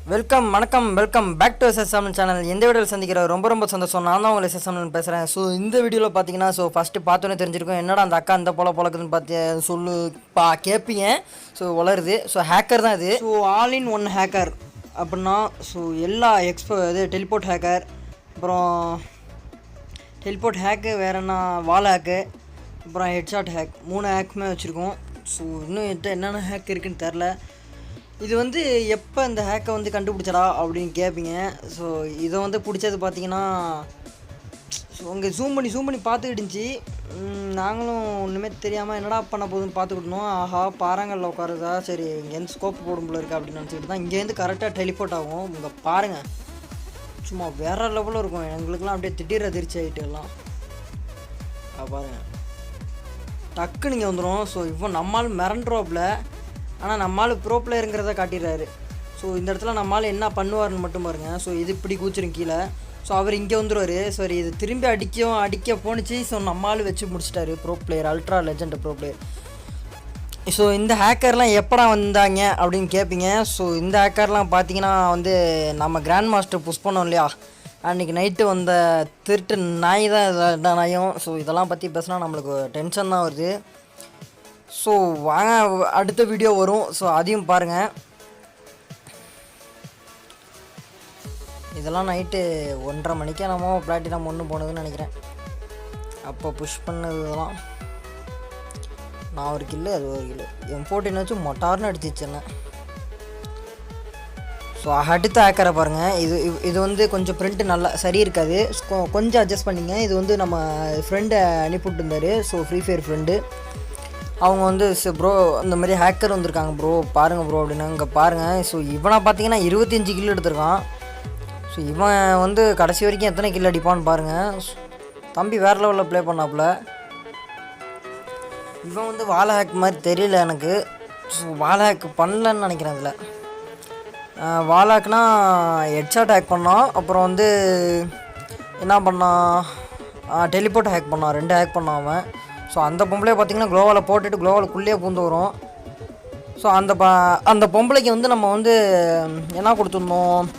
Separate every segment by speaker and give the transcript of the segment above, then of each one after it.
Speaker 1: Welcome back to SSM channel. இந்த வீடியோவில் சந்திக்கிற ரொம்ப சந்தோஷம். நான் தான் உங்களை எஸ்எஸ்எம்னு பேசுகிறேன். ஸோ இந்த வீடியோவில் பார்த்தீங்கன்னா ஃபஸ்ட்டு பார்த்தோன்னே தெரிஞ்சிருக்கும் என்னடா அந்த அக்கா அந்த பொழக்குதுன்னு பார்த்து கேட்பீங்க. ஸோ வளருது. ஸோ ஹேக்கர் தான் இது. So all in one hacker அப்படின்னா எல்லா டெலிபோர்ட் ஹேக்கர், அப்புறம் டெலிபோர்ட் ஹேக்கு, வேறு என்ன வால் ஹேக்கு, அப்புறம் ஹெட்ஷாட் ஹேக், 3 ஹேக்குமே வச்சுருக்கோம். ஸோ இன்னும் என்னென்ன ஹேக் இருக்குதுன்னு தெரில. இது எப்போ இந்த ஹேக்கை கண்டுபிடிச்சடா அப்படின்னு கேட்பீங்க. ஸோ இதை பிடிச்சது பார்த்தீங்கன்னா உங்கள் ஜூம் பண்ணி பார்த்துக்கிட்டு இருந்துச்சு. நாங்களும் ஒன்றுமே தெரியாமல் என்னடா பண்ண போகுதுன்னு பார்த்துக்கிட்டோம். ஆஹா, பாறாங்கல்ல உட்காருதா, சரி இங்கேருந்து ஸ்கோப் போடும் போல இருக்குது அப்படின்னு நினச்சிக்கிட்டு தான் இங்கேருந்து கரெக்டாக டெலிபோர்ட் ஆகும். இங்கே பாருங்கள், சும்மா வேறு லெவலில் இருக்கும். எங்களுக்கெல்லாம் அப்படியே திடீர் அதிர்ச்சி ஆகிட்டு எல்லாம் பாருங்கள், டக்கு நீங்கள் வந்துடும். ஸோ இப்போ நம்மளால் மிரண்டுருவாப்பில், ஆனால் நம்மளால் ப்ரோ பிளேயருங்கிறத காட்டிடுறாரு. ஸோ இந்த இடத்துல நம்மளால் என்ன பண்ணுவார்னு மட்டும் பாருங்கள். ஸோ இது இப்படி கூச்சிரும் கீழே. ஸோ அவர் இங்கே வந்துடுவார். சரி, இது திரும்பி அடிக்க போணுச்சு. ஸோ நம்மளால் வச்சு முடிச்சிட்டாரு. Bro player, ultra legend bro player. So இந்த ஹேக்கர்லாம் எப்படா வந்தாங்க அப்படின்னு கேட்பீங்க. ஸோ இந்த ஹேக்கர்லாம் பார்த்தீங்கன்னா நம்ம கிராண்ட் மாஸ்டர் புஷ் பண்ணோம் இல்லையா, அன்றைக்கி நைட்டு வந்த திருட்டு நாய் தான் நாயும். ஸோ இதெல்லாம் பற்றி பேசினா நம்மளுக்கு டென்ஷன் தான் வருது. ஸோ வாங்க, அடுத்த வீடியோ வரும். ஸோ அதையும் பாருங்கள். இதெல்லாம் நைட்டு 1:30 மணிக்கே நம்ம பிளாட்டினம் 1 போனதுன்னு நினைக்கிறேன். அப்போ புஷ் பண்ணது இதெல்லாம். நான் ஒரு கில்லு, அது ஒரு கில்லு. M14 வச்சு மொட்டார்னு அடிச்சிச்சேன்னு. ஸோ அடுத்த ஹேக்கரை பாருங்கள். இது கொஞ்சம் பிரிண்ட்டு நல்லா சரி இருக்காது, கொஞ்சம் அட்ஜஸ்ட் பண்ணிங்க. இது நம்ம ஃப்ரெண்டை அனுப்பிவிட்டு இருந்தார். ஸோ ஃப்ரீ ஃபயர் ஃப்ரெண்டு அவங்க ப்ரோ இந்த மாதிரி ஹேக்கர் வந்திருக்காங்க ப்ரோ, பாருங்கள் ப்ரோ அப்படின்னா. இங்கே பாருங்கள். ஸோ இவனை பார்த்தீங்கன்னா 25 கில் எடுத்திருக்கான். ஸோ இவன் கடைசி வரைக்கும் எத்தனை கில் அடிப்பான்னு பாருங்கள். தம்பி வேறு லெவலில் ப்ளே பண்ணாப்புல. இவன் வால் ஹேக் மாதிரி தெரியல எனக்கு. ஸோ வால் ஹேக் பண்ணலன்னு நினைக்கிறேன். அதில் வால் ஹேக்னா ஹெட்ஷாட் ஹேக் பண்ணான், அப்புறம் என்ன பண்ணான், டெலிபோர்ட் ஹேக் பண்ணான். 2 ஹேக் பண்ணான் அவன். ஸோ அந்த பொம்பளையை பார்த்திங்கன்னா க்ளோவால் போட்டுட்டு க்ளோவாலுக்குள்ளேயே பூந்து வரும். ஸோ அந்த பொம்பளைக்கு நம்ம என்ன கொடுத்துருந்தோம்,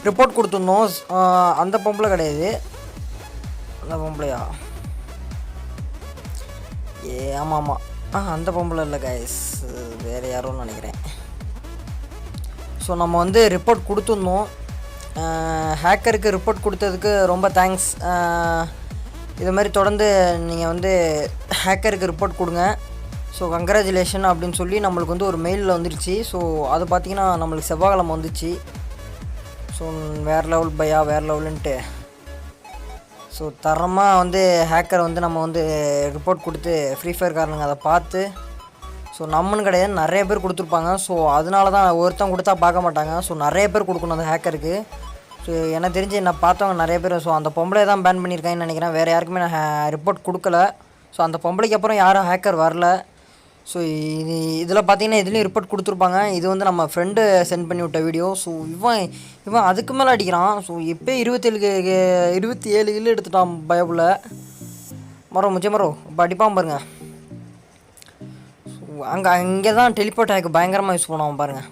Speaker 1: ரிப்போர்ட் கொடுத்துருந்தோம். அந்த பொம்பளை கிடையாது, அந்த பொம்பளையா, ஆமாம் அந்த பொம்பளை இல்லை கைஸ், வேறு யாரோன்னு நினைக்கிறேன். ஸோ நம்ம ரிப்போர்ட் கொடுத்துருந்தோம். ஹேக்கருக்கு ரிப்போர்ட் கொடுத்ததுக்கு ரொம்ப தேங்க்ஸ். இது மாதிரி தொடர்ந்து நீங்கள் ஹேக்கருக்கு ரிப்போர்ட் கொடுங்க. ஸோ கங்க்ராச்சுலேஷன் அப்படின்னு சொல்லி நம்மளுக்கு ஒரு மெயிலில் வந்துருச்சு. ஸோ அது பார்த்திங்கன்னா நம்மளுக்கு செவ்வாய்க்கிழமை வந்துச்சு. ஸோ வேறு லெவல் பையா, வேறு லெவலுன்ட்டு. ஸோ தரமாக ஹேக்கர் நம்ம ரிப்போர்ட் கொடுத்து ஃப்ரீ ஃபயர் காரனுங்க அதை பார்த்து, ஸோ நம்மன்னு கிடையாது நிறைய பேர் கொடுத்துருப்பாங்க. ஸோ அதனால தான் ஒருத்தன் கொடுத்தா பார்க்க மாட்டாங்க. ஸோ நிறைய பேர் கொடுக்கணும் அந்த ஹேக்கருக்கு. ஸோ எனக்கு தெரிஞ்சு என்னை பார்த்தவங்க நிறைய பேர். ஸோ அந்த பொம்பளை தான் பேன் பண்ணியிருக்காங்கன்னு நினைக்கிறேன். வேறு யாருக்குமே நான் ரிப்போர்ட் கொடுக்கல. ஸோ அந்த பொம்பளைக்கு அப்புறம் யாரும் ஹேக்கர் வரல. ஸோ இதில் பார்த்தீங்கன்னா இதுலேயும் ரிப்போர்ட் கொடுத்துருப்பாங்க. இது நம்ம ஃப்ரெண்டு சென்ட் பண்ணி விட்ட வீடியோ. ஸோ இவன் அதுக்கு மேலே அடிக்கிறான். ஸோ இப்போ 27 கிலோ எடுத்துட்டான் பயபுல. மரம் இப்போ அடிப்பான் பாருங்கள். ஸோ அங்கே தான் டெலிபோர்ட் ஹேக் பயங்கரமாக யூஸ் பண்ணுவான் பாருங்கள்.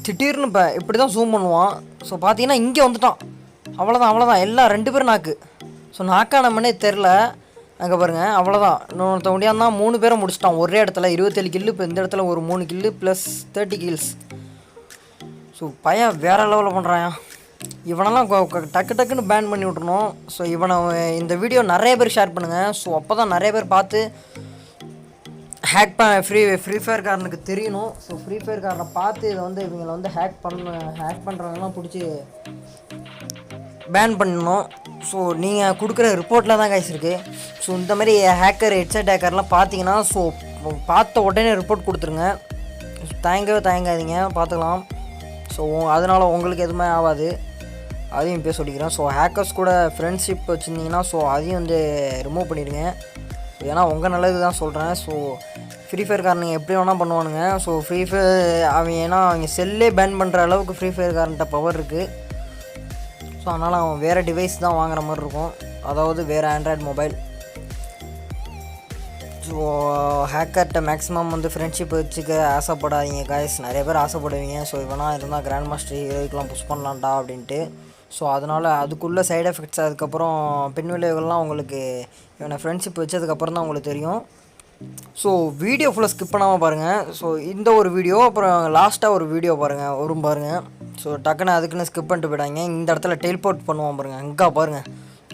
Speaker 1: திடீர்னு இப்போ இப்படி தான் ஜூம் பண்ணுவான். ஸோ பார்த்தீங்கன்னா இங்கே வந்துட்டான். அவ்வளோதான் எல்லாம் 2 பேர் நாக்கு. ஸோ நாக்கானமனே தெரில. அங்கே பாருங்கள், அவ்வளோதான். இன்னொருத்த முடியாதான் 3 பேரை முடிச்சிட்டான் ஒரே இடத்துல. 27 கில்லு. இப்போ இந்த இடத்துல ஒரு 3 கில்லு ப்ளஸ் 30 கில்ஸ். ஸோ பையன் வேறு லெவலில் பண்ணுறான். இவனெல்லாம் டக்குன்னு பேன் பண்ணி விட்றணும். ஸோ இந்த வீடியோ நிறைய பேர் ஷேர் பண்ணுங்கள். ஸோ அப்போ தான் நிறைய பேர் பார்த்து ஹேக் ஃப்ரீ ஃபயர் காரனுக்கு தெரியணும். ஸோ ஃப்ரீ ஃபயர் காரனை பார்த்து இதை இவங்களை ஹேக் பண்ணுறவங்கலாம் பிடிச்சி பேன் பண்ணணும். ஸோ நீங்கள் கொடுக்குற ரிப்போர்ட்டில் தான் கைஸ் இருக்குது. ஸோ இந்த மாதிரி ஹேக்கர், ஹெட்செட் ஹேக்கர்லாம் பார்த்தீங்கன்னா ஸோ பார்த்த உடனே ரிப்போர்ட் கொடுத்துருங்க. தயங்காதீங்க, பார்த்துக்கலாம். ஸோ அதனால் உங்களுக்கு எதுவுமே ஆகாது. அதையும் இப்போ சொல்லிக்கிறேன். ஸோ ஹேக்கர்ஸ் கூட ஃப்ரெண்ட்ஷிப் வச்சுருந்தீங்கன்னா ஸோ அதையும் ரிமூவ் பண்ணிடுங்க. ஏன்னா உங்கள் நல்லது தான் சொல்கிறேன். ஸோ ஃப்ரீ ஃபயர் காரனுங்க எப்படி வேணால் பண்ணுவானுங்க. ஸோ ஃப்ரீ ஃபயர் அவங்க செல்லே பேன் பண்ணுற அளவுக்கு ஃப்ரீ ஃபயர் காரன்ட்ட பவர் இருக்குது. ஸோ அதனால் அவன் வேறு டிவைஸ் தான் வாங்குற மாதிரி இருக்கும், அதாவது வேறு ஆண்ட்ராய்டு மொபைல். ஸோ ஹேக்கர்கிட்ட மேக்ஸிமம் வந்து ஃப்ரெண்ட்ஷிப் வச்சுக்க ஆசைப்படாதீங்க காய்ஸ். நிறைய பேர் ஆசைப்படுவீங்க. ஸோ இவனா இருந்தால் கிராண்ட் மாஸ்டர் ஹீரோய்க்கெலாம் புஷ் பண்ணலான்டா அப்படின்ட்டு. ஸோ அதனால் அதுக்குள்ளே சைடு எஃபெக்ட்ஸ் அதுக்கப்புறம் பின் விளைவுகள்லாம் உங்களுக்கு இவனை ஃப்ரெண்ட்ஷிப் வச்சதுக்கப்புறம் தான் உங்களுக்கு தெரியும். ஸோ வீடியோ ஃபுல்லாக ஸ்கிப் பண்ணாமல் பாருங்கள். ஸோ இந்த ஒரு வீடியோ அப்புறம் லாஸ்ட்டாக ஒரு வீடியோ வரும் பாருங்கள். ஸோ டக்குன்னு அதுக்குன்னு ஸ்கிப் பண்ணிட்டு போயிடாங்க. இந்த இடத்துல டெலிபோர்ட் பண்ணுவான் பாருங்கள். அங்கே பாருங்கள்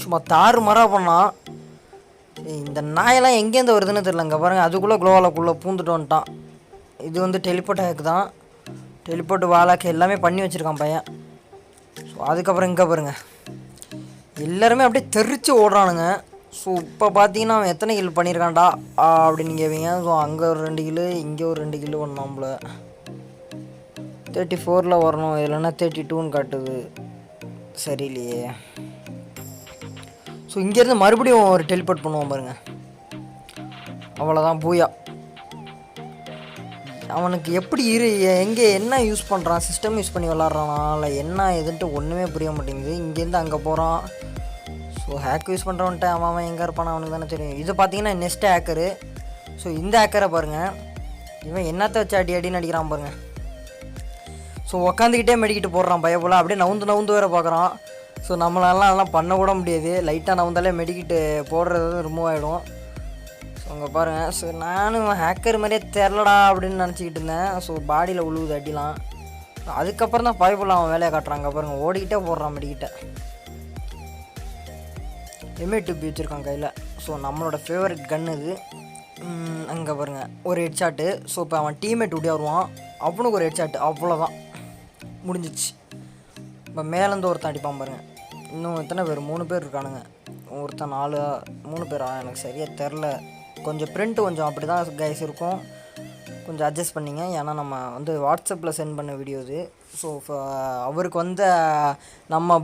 Speaker 1: சும்மா தாறு மரா பண்ணான். இந்த நாயெல்லாம் எங்கேருந்து வருதுன்னு தெரியல. அங்கே பாருங்கள் அதுக்குள்ளே குளோவாலக்குள்ளே பூந்துட்டு வந்துட்டான். இது வந்து டெலிபோர்ட் ஹேக் தான். டெலிபோர்ட் வாலாக்கு எல்லாமே பண்ணி வச்சுருக்கான் பையன். ஸோ அதுக்கப்புறம் இங்கே பாருங்கள் எல்லாருமே அப்படியே தெரிச்சு ஓடுறானுங்க. ஸோ இப்போ பார்த்தீங்கன்னா அவன் எத்தனை கில் பண்ணியிருக்கான்டா அப்படின்னு கேட்பீங்க. ஸோ அங்கே ஒரு 2 கிலு இங்கே ஒரு 2 கிலு பண்ணாம்பல 34 வரணும். இல்லைன்னா 32ன்னு காட்டுது. சரியில்லையே. ஸோ இங்கேருந்து மறுபடியும் ஒரு டெலிபோர்ட் பண்ணுவான் பாருங்கள். அவ்வளோதான் பூயா. அவனுக்கு எப்படி எங்கே என்ன யூஸ் பண்ணுறான், சிஸ்டம் யூஸ் பண்ணி விளாட்றானா இல்லை என்ன எதுன்ட்டு ஒன்றுமே புரிய மாட்டேங்குது. இங்கேருந்து அங்கே போகிறான். ஸோ ஹேக் யூஸ் பண்ணுறவன்ட்டு அவன் எங்கே இருப்பான் அவனுக்கு தானே தெரியும். இது பார்த்தீங்கன்னா நெக்ஸ்ட் ஹேக்கரு. ஸோ இந்த ஹேக்கரை பாருங்கள். இவன் என்னத்தை வச்சு அடின்னு அடிக்கிறான் பாருங்கள். ஸோ உக்காந்துக்கிட்டே மெடிக்கிட்டு போடுறான் பயப்போல். அப்படியே நவுந்து வேறு பார்க்குறான். ஸோ நம்மளாலாம் பண்ணக்கூட முடியாது. லைட்டாக நவுந்தாலே மெடிக்கிட்டு போடுறது ரிமூவ் ஆகிடும். ஸோ அங்கே பாருங்கள். ஸோ நானும் ஹேக்கர் மாதிரியே தெரிலடா அப்படின்னு நினச்சிக்கிட்டு இருந்தேன். ஸோ பாடியில் உழுவுது அடிலாம். அதுக்கப்புறம் தான் பயப்போல் அவன் வேலையை காட்டுறாங்க பாருங்கள். ஓடிக்கிட்டே போடுறான் மெடிக்கிட்ட. M2 வச்சுருக்கான் கையில். ஸோ நம்மளோட ஃபேவரட் கன் இது. அங்கே பாருங்கள் ஒரு ஹெட்ஷாட்டு. ஸோ இப்போ அவன் டீம்மேட் விட்டியா வருவான். அவனுக்கு ஒரு ஹெட்ஷாட்டு. அவ்வளோதான் முடிஞ்சிச்சு. இப்போ மேலேருந்து ஒருத்தன் அடிப்பான் பாருங்கள். இன்னும் எத்தனை பேர் 3 பேர் இருக்கானுங்க. ஒருத்தன் 3 பேரா எனக்கு சரியாக தெரில. கொஞ்சம் பிரிண்ட் கொஞ்சம் அப்படி தான் கைஸ் இருக்கும். கொஞ்சம் அட்ஜஸ்ட் பண்ணிங்க. ஏன்னா நம்ம வந்து வாட்ஸ்அப்பில் சென்ட் பண்ண வீடியோ இது. ஸோ அவருக்கு வந்த நம்ம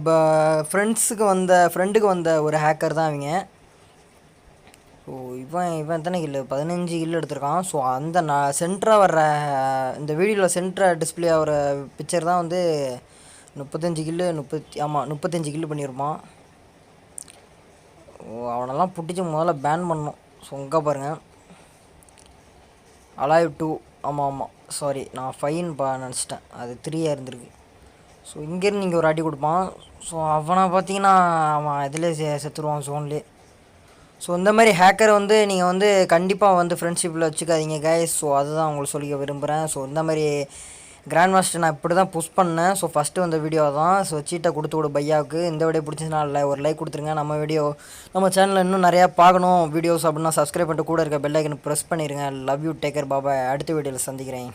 Speaker 1: ஃப்ரெண்டுக்கு வந்த ஒரு ஹேக்கர் தான் அவங்க. ஸோ இவன் எத்தனை கில்லு 15 கில்லு எடுத்திருக்கான். ஸோ அந்த சென்டராக வர்ற இந்த வீடியோவில் சென்டராக டிஸ்பிளே ஆகிற பிக்சர் தான் வந்து 35 கில்லு 35 கில்லு பண்ணியிருப்பான். அவனெல்லாம் பிடிச்சி முதல்ல பேன் பண்ணணும். ஸோ இங்கே பாருங்கள் அலைவ் 2. ஆமாம் சாரி நான் 5ன்னு நினச்சிட்டேன். அது 3 இருந்திருக்கு. ஸோ இங்கேருந்து நீங்கள் ஒரு அடி கொடுப்பான். ஸோ அவனை பார்த்தீங்கன்னா அவன் இதிலே செத்துருவான் ஜோன்லேயே. ஸோ இந்த மாதிரி ஹேக்கரை வந்து நீங்கள் வந்து கண்டிப்பாக வந்து ஃப்ரெண்ட்ஷிப்பில் வச்சுக்காதீங்க கைஸ். ஸோ அதுதான் உங்களுக்கு சொல்லிக்க விரும்புகிறேன். ஸோ இந்த மாதிரி கிராண்ட் மாஸ்டர் நான் இப்படி தான் புஷ் பண்ணேன். ஸோ ஃபஸ்ட்டு வந்த வீடியோ தான். ஸோ சீட்டை கொடுத்து விடு பையாவுக்கு. இந்த வீடியோ பிடிச்சிச்சுன்னா ஒரு லைக் கொடுத்துருங்க. நம்ம சேனலில் இன்னும் நிறையா பார்க்கணும் வீடியோஸ் அப்படின்னா சப்ஸ்கிரைப் பண்ணிட்டு கூட இருக்க பெல் ஐக்கனை ப்ரெஸ் பண்ணிடுங்க. Love you, take care, bye bye. அடுத்த வீடியோவில் சந்திக்கிறேன்.